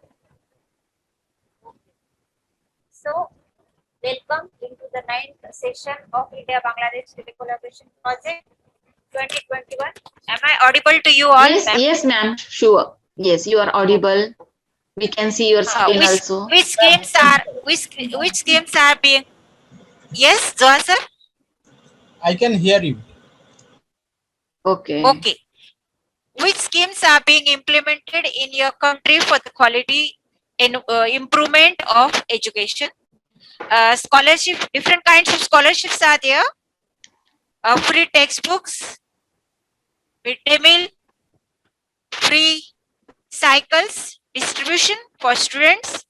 So, welcome into the ninth session of India-Bangladesh Telecollaboration Project 2021. Am I audible to you all, Yes, ma'am? yes, ma'am. Sure. Yes, you are audible. We can see your screen Which also. which schemes are being? Yes, Zohan sir. I can hear you. Okay. Okay. Which schemes are being implemented in your country for the quality and improvement of education? Scholarship, different kinds of scholarships are there. Free textbooks, midday meal, free cycles distribution for students,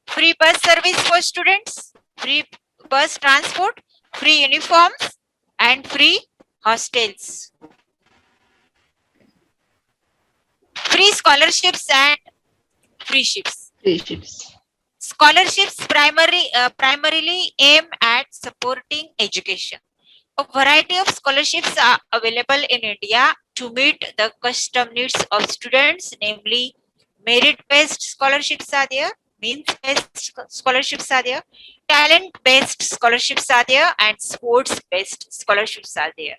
free bus service for students, free bus transport, free uniforms, and free hostels. Free scholarships and free ships. Three ships. Scholarships primarily aim at supporting education. A variety of scholarships are available in India to meet the custom needs of students, namely merit-based scholarships are there, means-based scholarships are there, talent-based scholarships are there, and sports-based scholarships are there.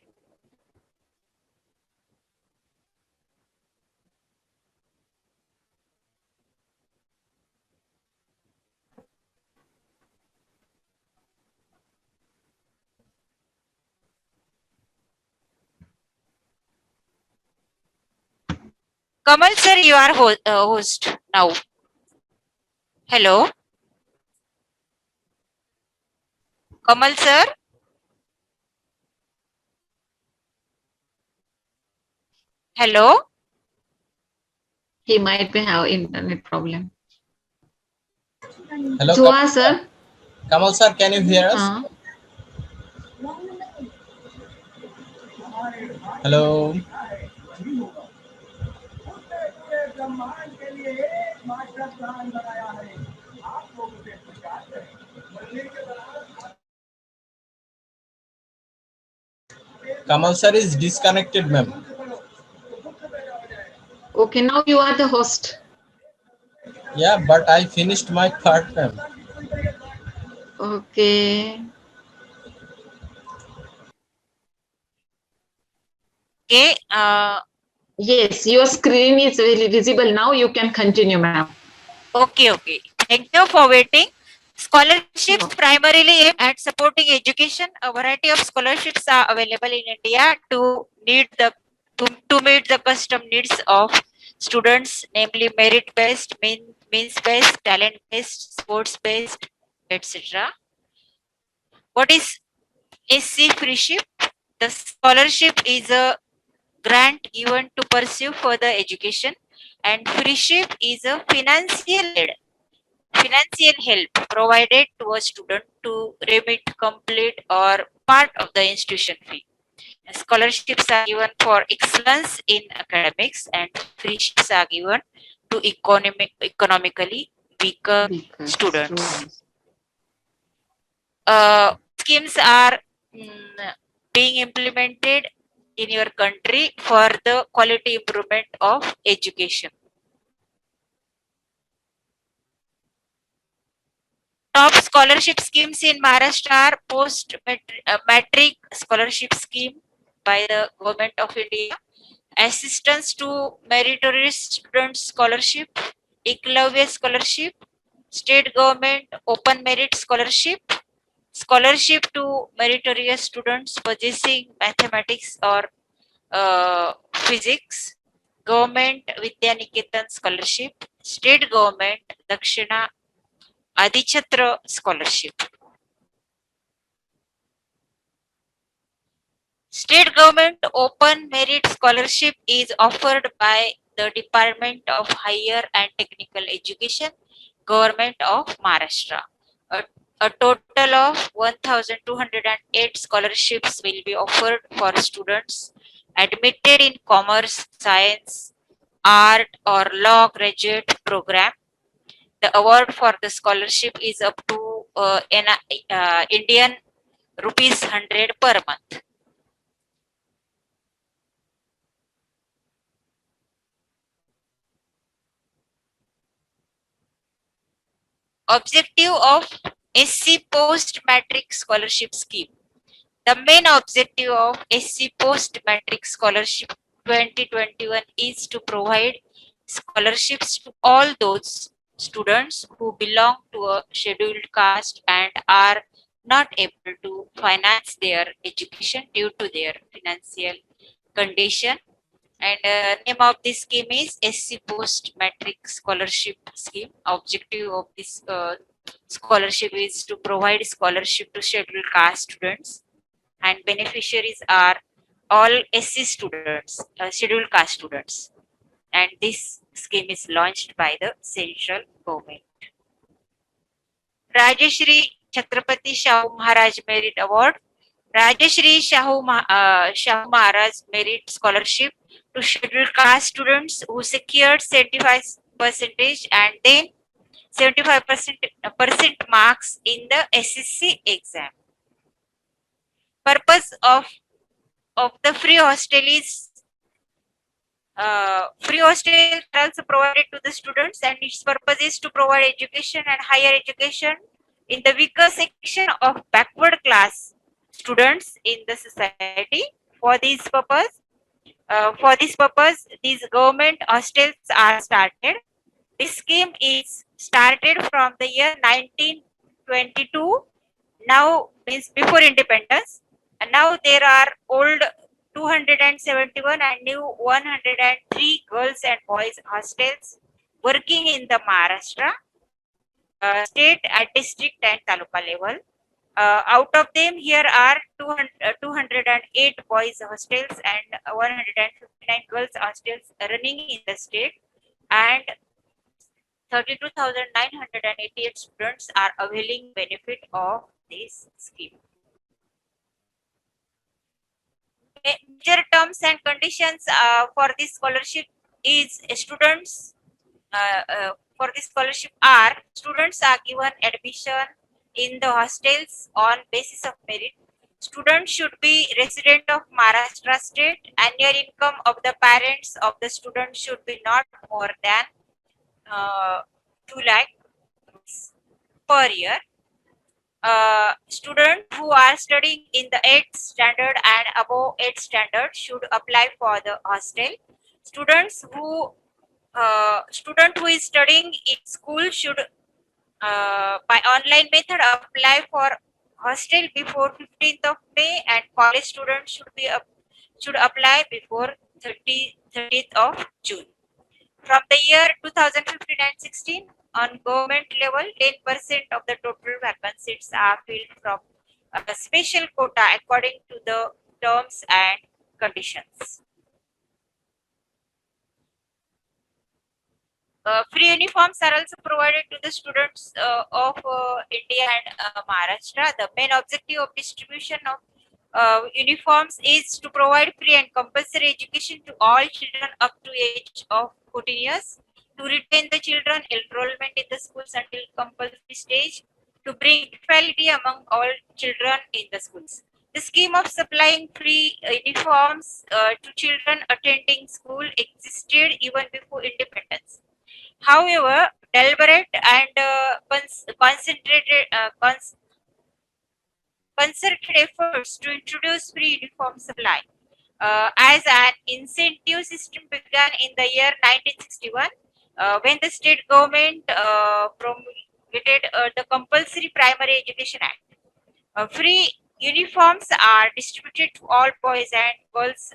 Kamal sir, you are host now. Hello, Kamal sir. Hello. He might be have internet problem. Hello, Zoa, sir. Kamal sir, can you hear us? Hello. Kamal sir is disconnected, ma'am. Okay, now you are the host. Yeah, but I finished my part, ma'am. Okay. Okay. Yes, your screen is very visible now. You can continue, ma'am. Okay. Thank you for waiting. Scholarships primarily aim at supporting education. A variety of scholarships are available in India to meet the custom needs of students, namely merit-based, means-based, talent-based, sports-based, etc. What is SC Freeship? The scholarship is a grant given to pursue further education, and freeship is a financial help provided to a student to remit complete or part of the institution fee. Scholarships are given for excellence in academics, and freeships are given to economically weaker students. Schemes are being implemented in your country for the quality improvement of education. Top scholarship schemes in Maharashtra are post matric scholarship scheme by the government of India, assistance to meritorious student scholarship, Eklavya scholarship, state government open merit scholarship, scholarship to meritorious students possessing mathematics or physics, government Vidya Niketan scholarship, state government Dakshina Adichatra scholarship. State government open merit scholarship is offered by the Department of Higher and Technical Education, Government of Maharashtra. A, a total of 1,208 scholarships will be offered for students admitted in commerce, science, art, or law graduate program. The award for the scholarship is up to Indian rupees 100 per month. Objective of SC Post Matric Scholarship Scheme. The main objective of SC Post Matric Scholarship 2021 is to provide scholarships to all those students who belong to a scheduled caste and are not able to finance their education due to their financial condition. And name of this scheme is SC Post Matric Scholarship Scheme. Objective of this scholarship is to provide scholarship to scheduled caste students, and beneficiaries are all SC students, scheduled caste students. And this scheme is launched by the central government. Rajeshri Chhatrapati Shahu Maharaj Merit Award. Rajeshri Shahu Maharaj Merit Scholarship to scheduled caste students who secured 75 percentage and then 75% marks in the SSC exam. Purpose of the free hostel are also provided to the students, and its purpose is to provide education and higher education in the weaker section of backward class students in the society. For this purpose, these government hostels are started. This scheme is started from the year 1922. Now means before independence, and now there are old 271 and new 103 girls and boys hostels working in the Maharashtra state at district and taluka level. Out of them, here are 208 boys hostels and 159 girls hostels running in the state, and 32,988 students are availing benefit of this scheme. Major terms and conditions for this scholarship is students for this scholarship are students are given admission in the hostels on basis of merit. Students should be resident of Maharashtra state. Annual income of the parents of the student should be not more than 2 lakh per year. Students who are studying in the 8th standard and above 8th standard should apply for the hostel. Student who is studying in school should by online method apply for hostel before 15th of May, and college students should apply before 30th of June. From the year 2015 and 16, on government level, 10% of the total vacancies are filled from a special quota according to the terms and conditions. Free uniforms are also provided to the students of India and Maharashtra. The main objective of distribution of uniforms is to provide free and compulsory education to all children up to age of 14 years, to retain the children enrollment in the schools until compulsory stage, to bring equality among all children in the schools. The scheme of supplying free uniforms to children attending school existed even before independence. However, deliberate and concerted efforts to introduce free uniform supply as an incentive system began in the year 1961 when the state government promulgated the Compulsory Primary Education Act. Free uniforms are distributed to all boys and girls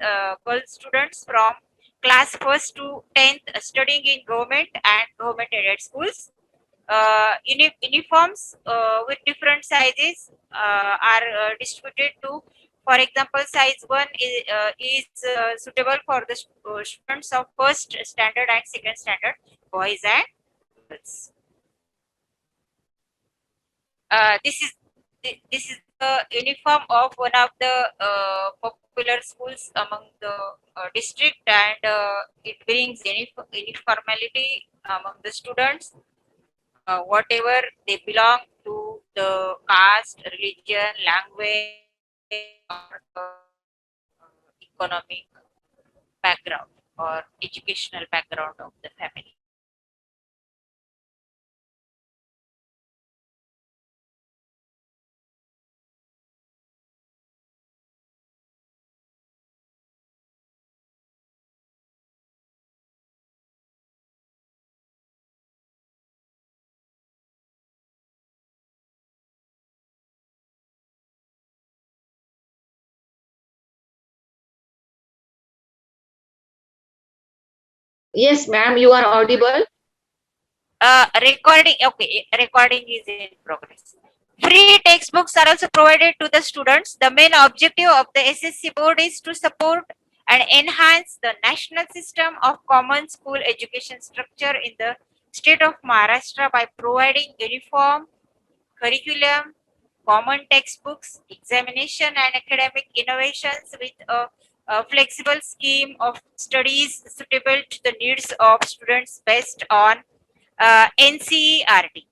students from class 1st to 10th studying in government and government aided schools. Uniforms with different sizes are distributed to, for example, size 1 is suitable for the students of first standard and second standard, boys and girls. This is the uniform of one of the popular schools among the district, and it brings uniformity among the students, whatever they belong to, the caste, religion, language, or economic background or educational background of the family. Yes, ma'am, you are audible. Recording, okay, recording is in progress. Free textbooks are also provided to the students. The main objective of the SSC board is to support and enhance the national system of common school education structure in the state of Maharashtra by providing uniform curriculum, common textbooks, examination and academic innovations with a flexible scheme of studies suitable to the needs of students based on NCERT.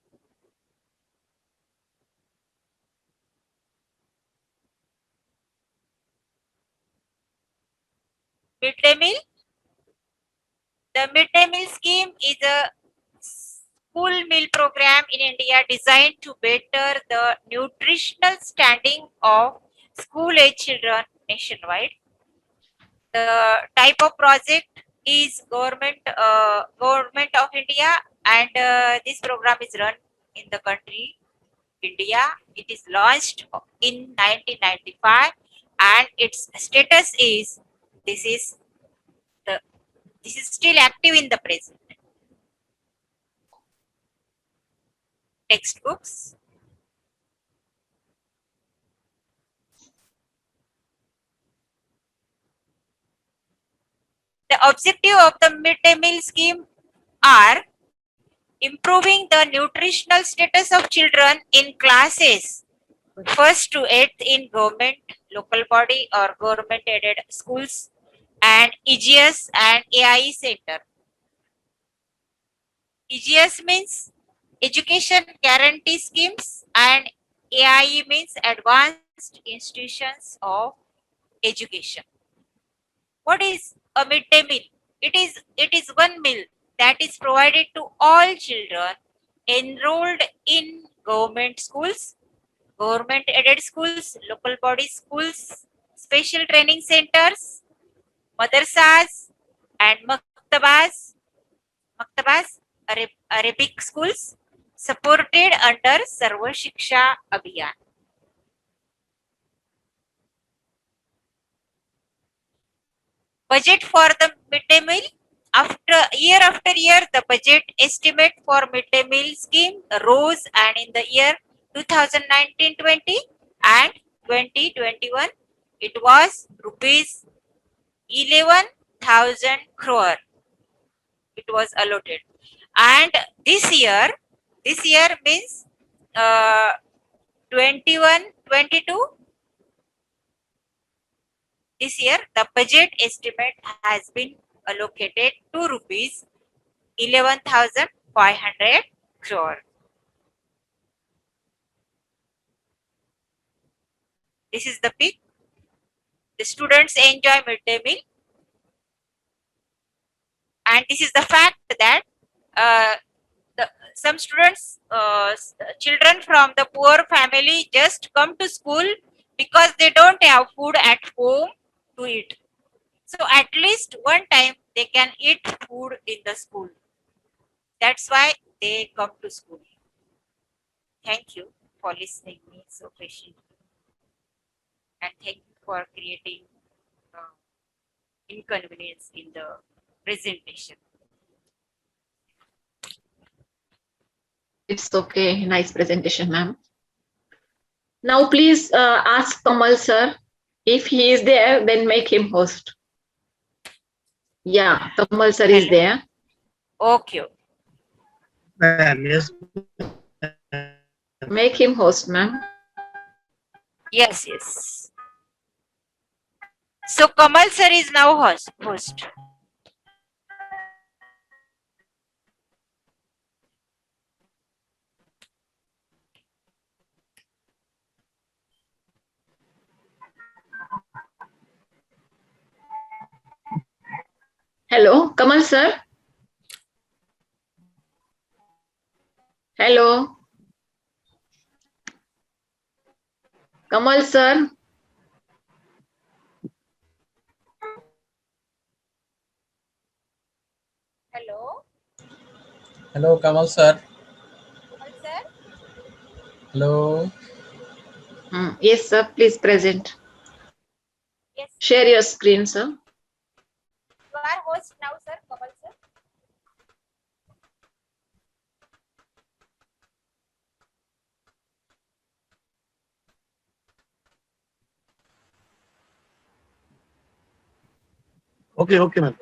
Midday meal. The midday meal scheme is a school meal program in India designed to better the nutritional standing of school-age children nationwide. The type of project is government of India, and this program is run in the country India. It is launched in 1995, and its status is this is the this is still active in the present. Textbooks. The objective of the midday meal scheme are improving the nutritional status of children in classes 1st to 8th in government, local body or government aided schools, and EGS and AIE center. EGS means Education Guarantee Schemes, and AIE means Advanced Institutions of Education. What is a midday meal? It is one meal that is provided to all children enrolled in government schools, government aided schools, local body schools, special training centers, madrasas, and maktabas, Arabic schools, supported under Sarva Shiksha Abhiyan. Budget for the midday meal. After year, the budget estimate for midday meal scheme rose, and in the year 2019-20 and 2021, it was rupees 11,000 crore. It was allotted, and this year means 21-22. This year, the budget estimate has been allocated to rupees 11,500 crore. This is the peak. The students enjoy midday meal, and this is the fact that uh, some students, children from the poor family, just come to school because they don't have food at home to eat. So at least one time they can eat food in the school. That's why they come to school. Thank you for listening me so patiently, and thank you for creating inconvenience in the presentation. It's okay. Nice presentation, ma'am. Now, please ask Kamal sir. If he is there, then make him host. Yeah, Kamal sir is there. Okay. Ma'am, yes. Make him host, ma'am. Yes, yes. So Kamal sir is now host. Hello, Kamal sir. Hello. Kamal sir. Hello, Hello, Kamal sir. Kamal sir. Hello. Yes, sir. Please present. Yes, Share your screen, sir. you are host now, sir. Kamal sir. Okay, okay, ma'am.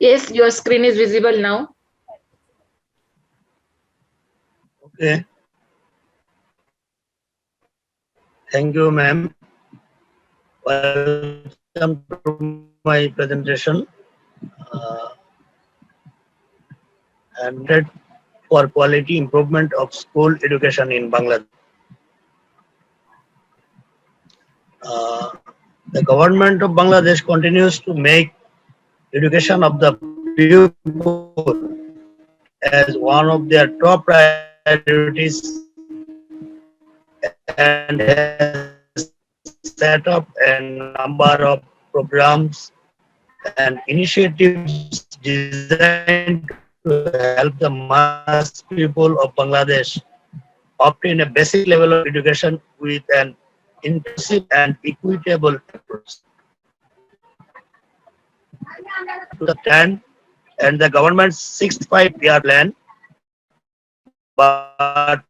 Yes, your screen is visible now. Okay. Thank you, ma'am. Welcome to my presentation. And that for quality improvement of school education in Bangladesh. The government of Bangladesh continues to make education of the pupil as one of their top priorities and has set up a number of programs and initiatives designed to help the mass people of Bangladesh obtain a basic level of education with an inclusive and equitable approach. To the plan and the government's sixth five-year plan, but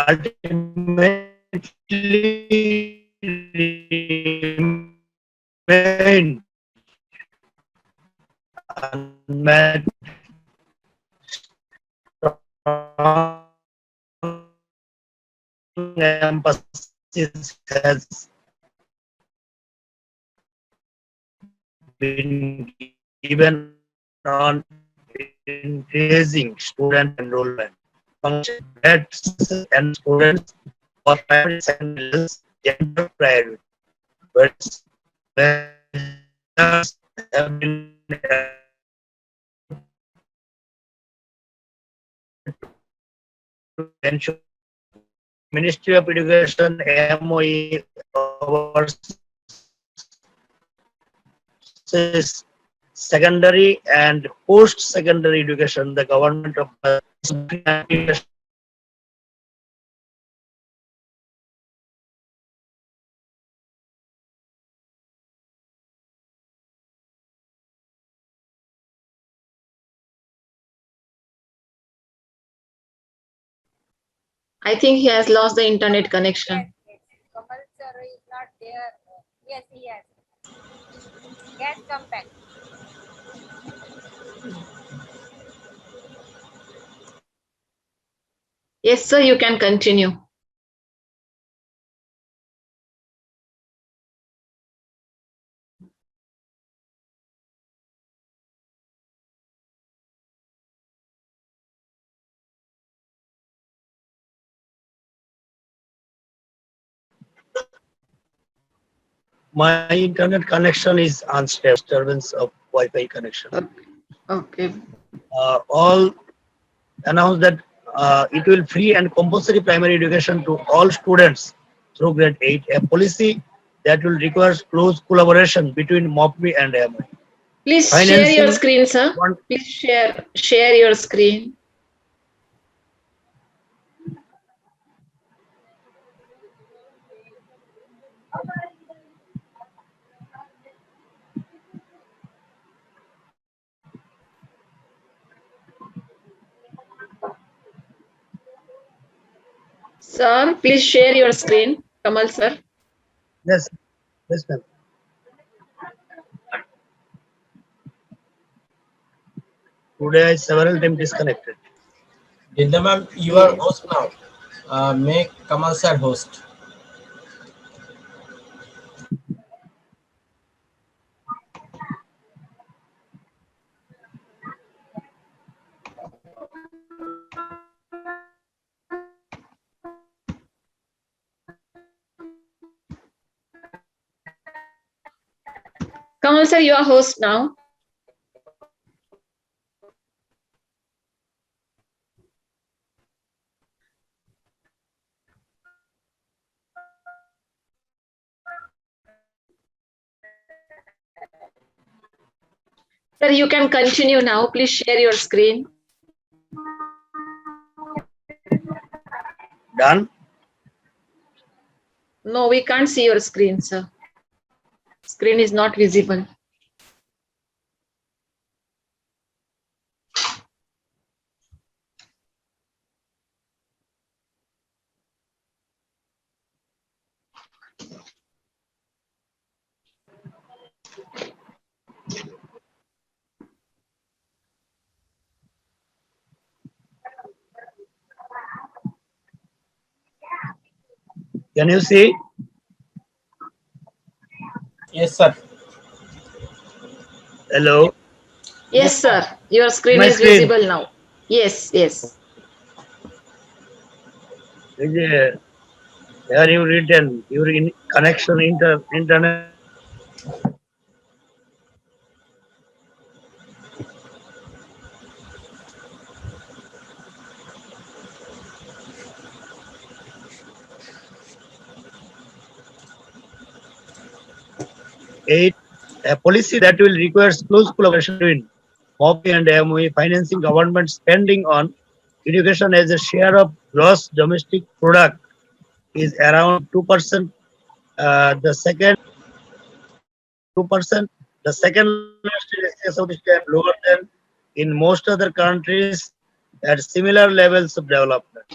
ultimately remain unmet. Emphasis has been given on increasing student enrollment. Function that and students for primary secondary levels gender priority, but measures have been to ensure Ministry of Education MOE oversees secondary and post-secondary education. The government of I think he has lost the internet connection. Yes. Kamal sir is not there. Yes, he has. He has come back. Yes, sir, you can continue. my internet connection is unstable. Disturbance of Wi-Fi connection. Okay. All announced that it will free and compulsory primary education to all students through grade 8, a policy that will require close collaboration between MOPMI and MOE. Please share your Financing screen, sir. Please share your screen. Sir, please share your screen. Kamal, sir. Yes, yes, ma'am. Today I several times disconnected. Dinda ma'am, you are host now. Make Kamal sir host. Kamal, sir, you are host now. Sir, you can continue now. Please share your screen. Done. No, we can't see your screen, sir. Screen is not visible. Can you see? Yes, sir. Hello. Yes, sir. Your screen My is screen. visible now. Yes, yes. Here you written your connection internet. Eight, a policy that will require close collaboration between MOPI and MOE, financing government spending on education as a share of gross domestic product is around 2%. The second 2%. The second lowest in Southeast Asia, lower than in most other countries at similar levels of development.